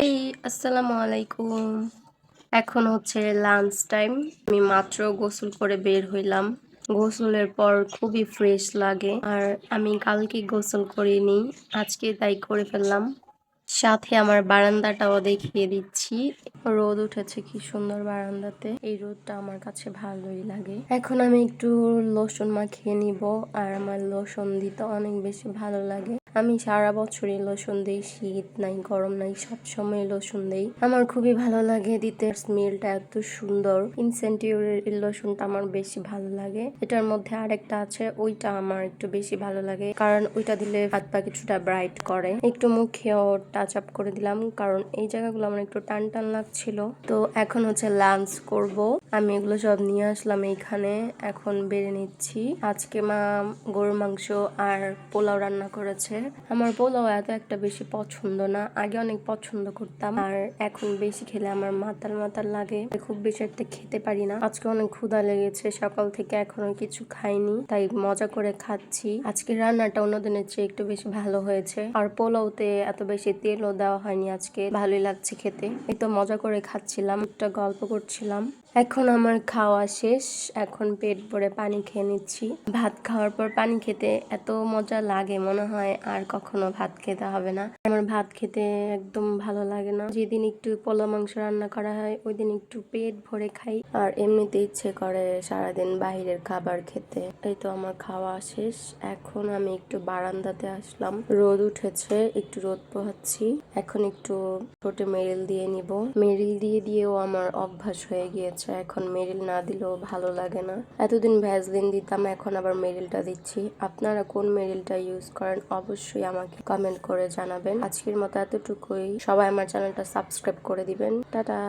এই আসসালামু আলাইকুম। এখন হচ্ছে লাঞ্চ টাইম। আমি মাত্র গোসল করে বের হইলাম। গোসলের পর খুবই ফ্রেশ লাগে। আর আমি কালকে গোসল করিনি, আজকে তাই করে ফেললাম। সাথে আমার বারান্দাটাও দেখিয়ে দিচ্ছি। রোদ উঠেছে কি সুন্দর বারান্দাতে। এই রোদটা আমার কাছে ভালোই লাগে। এখন আমি একটু লোশন মাখিয়ে নিব। আর আমার লোশন দিতে অনেক বেশি ভালো লাগে। আমি সারা বছরই লোশন দিই, শীত নাই গরম নাই সবসময় লোশন দেই। আমার খুবই ভালো লাগে দিতে। স্মেলটা এত সুন্দর। ইনসেন্টিউরের লোশনটা আমার বেশি ভালো লাগে। এটার মধ্যে আরেকটা আছে, ওইটা আমার একটু বেশি ভালো লাগে কারণ ওইটা দিলে হাত পা কিছুটা ব্রাইট করে। একটু মুখেও টাচ আপ করে দিলাম কারণ এই জায়গাগুলো আমার একটু টান টান লাগছিল। তো এখন হচ্ছে লাঞ্চ করব। আমি এগুলো সব নিয়ে আসলাম এইখানে, এখন বেড়ে নিচ্ছি। আজকে মা গরুর মাংস আর পোলাও রান্না করেছে। আমার পোলাও এত একটা বেশি পছন্দ না, আগে অনেক পছন্দ করতাম, আর এখন বেশি খেলে আমার মাতাল মাতাল লাগে, খুব বেশি একটা খেতে পারি না। আজকে অনেক ক্ষুধা লেগেছে, সকাল থেকে এখনো কিছু খাইনি, তাই মজা করে খাচ্ছি। আজকে রান্নাটা অন্যদিনের চেয়ে একটু বেশি ভালো হয়েছে, আর পোলাওতে এত বেশি তেলও দেওয়া হয়নি আজকে, ভালোই লাগছে খেতে। এই তো মজা করে খাচ্ছিলাম, একটা গল্প করছিলাম। এখন আমার খাওয়া শেষ, এখন পেট ভরে পানি খেয়ে নিচ্ছি। ভাত খাওয়ার পর পানি খেতে এত মজা লাগে, মনে হয় আর কখনো ভাত খেতে হবে না। আমার ভাত খেতে একদম ভালো লাগে না। যেদিন একটু পোলা মাংস রান্না করা হয় ওই দিন একটু পেট ভরে খাই, আর এমনিতে ইচ্ছে করে সারাদিন বাইরের খাবার খেতে। এই তো আমার খাওয়া শেষ, এখন আমি একটু বারান্দাতে আসলাম। রোদ উঠেছে, একটু রোদ পোহাচ্ছি। এখন একটু ঠোঁটে মেরিল দিয়ে নিব। মেরিল দিয়ে দিয়েও আমার অভ্যাস হয়ে গিয়েছে, এখন মেরিল না দিলেও ভালো লাগে না। এতদিন ভ্যাসলিন দিতাম, এখন আবার মেরিলটা দিচ্ছি। আপনারা কোন মেরিলটা ইউজ করেন অবশ্যই আমাকে কমেন্ট করে জানাবেন। আজকের মতো এতটুকুই। সবাই আমার চ্যানেলটা সাবস্ক্রাইব করে দিবেন। টাটা।